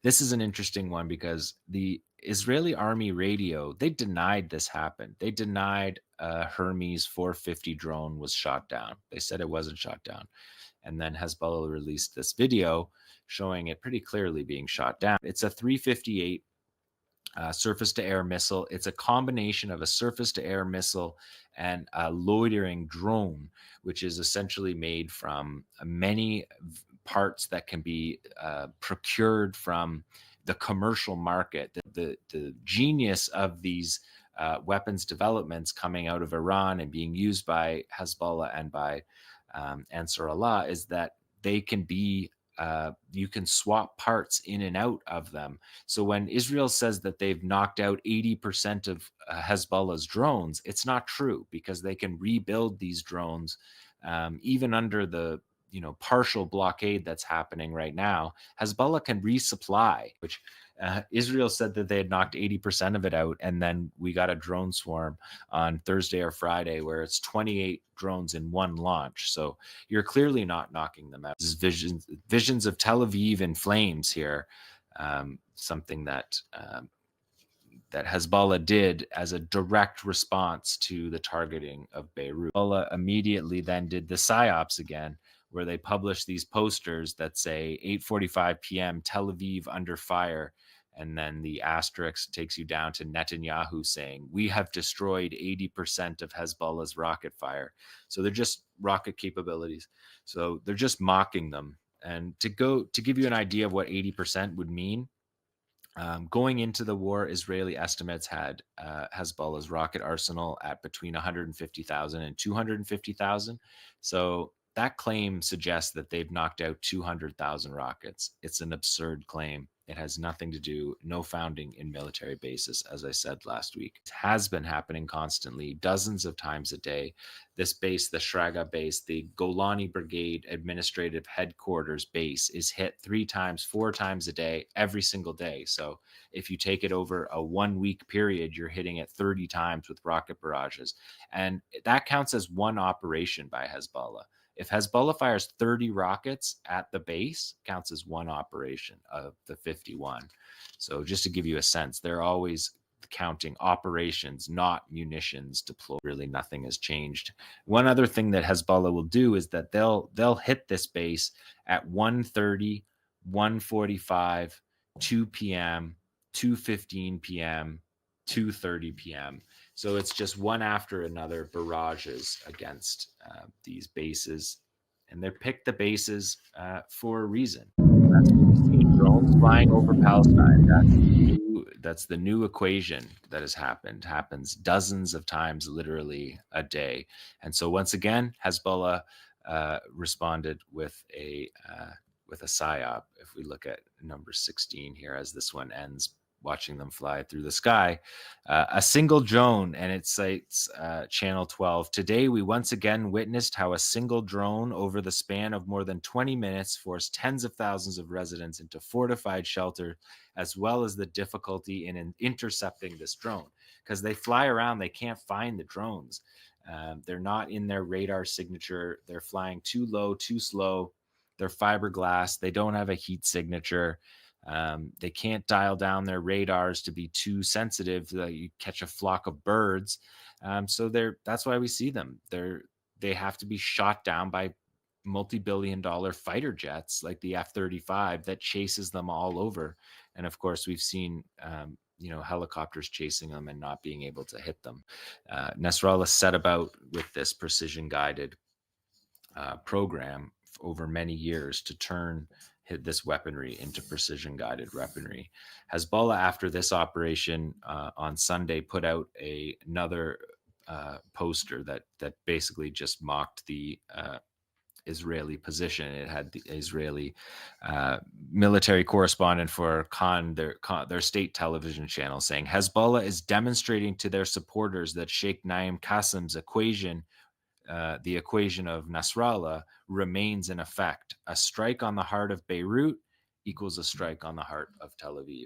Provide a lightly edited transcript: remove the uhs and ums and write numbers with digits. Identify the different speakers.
Speaker 1: This is an interesting one because the Israeli army radio, they denied this happened. They denied a Hermes 450 drone was shot down. They said it wasn't shot down. And then Hezbollah released this video showing it pretty clearly being shot down. It's a 358 surface to air missile. It's a combination of a surface to air missile and a loitering drone, which is essentially made from many parts that can be procured from the commercial market. The genius of these weapons developments coming out of Iran and being used by Hezbollah and by Nasralla is that they can be you can swap parts in and out of them. So when Israel says that they've knocked out 80% of Hezbollah's drones, it's not true, because they can rebuild these drones even under the partial blockade that's happening right now. Hezbollah can resupply, which Israel said that they had knocked 80% of it out, and then we got a drone swarm on Thursday or Friday where it's 28 drones in one launch. So you're clearly not knocking them out. This is visions of Tel Aviv in flames here, something that that Hezbollah did as a direct response to the targeting of Beirut. Hezbollah immediately then did the PSYOPs again, where they published these posters that say 8:45 p.m. Tel Aviv under fire. And then the asterisk takes you down to Netanyahu saying, "We have destroyed 80% of Hezbollah's rocket fire." So they're just rocket capabilities. So they're just mocking them. And to give you an idea of what 80% would mean, going into the war, Israeli estimates had Hezbollah's rocket arsenal at between 150,000 and 250,000. So that claim suggests that they've knocked out 200,000 rockets. It's an absurd claim. It has nothing to do, no founding in military bases, as I said last week. It has been happening constantly, dozens of times a day. This base, the Shraga base, the Golani Brigade Administrative Headquarters base, is hit 3 times, 4 times a day, every single day. So if you take it over a 1-week period, you're hitting it 30 times with rocket barrages. And that counts as one operation by Hezbollah. If Hezbollah fires 30 rockets at the base, counts as one operation of the 51. So just to give you a sense, they're always counting operations, not munitions deployed. Really, nothing has changed. One other thing that Hezbollah will do is that they'll hit this base at 1:30, 1:45, 2 p.m., 2:15 p.m., 2:30 p.m. So it's just one after another barrages against these bases. And they picked the bases for a reason. That's what we see. Drones flying over Palestine. That's the new equation that has happened. Happens dozens of times, literally a day. And so once again, Hezbollah responded with a PSYOP. If we look at number 16 here, as this one ends, watching them fly through the sky, a single drone, and it cites channel 12. Today, we once again witnessed how a single drone over the span of more than 20 minutes forced tens of thousands of residents into fortified shelter, as well as the difficulty in intercepting this drone. Because they fly around, they can't find the drones. They're not in their radar signature. They're flying too low, too slow. They're fiberglass. They don't have a heat signature. They can't dial down their radars to be too sensitive that you catch a flock of birds. So that's why we see them. They have to be shot down by multi-billion-dollar fighter jets like the F-35 that chases them all over. And of course, we've seen helicopters chasing them and not being able to hit them. Nasrallah set about with this precision-guided program over many years to turn this weaponry into precision-guided weaponry. Hezbollah, after this operation on Sunday, put out another poster that basically just mocked the Israeli position. It had the Israeli military correspondent for their state television channel saying, "Hezbollah is demonstrating to their supporters that Sheikh Naim Qasim's equation, the equation of Nasrallah, remains in effect. A strike on the heart of Beirut equals a strike on the heart of Tel Aviv."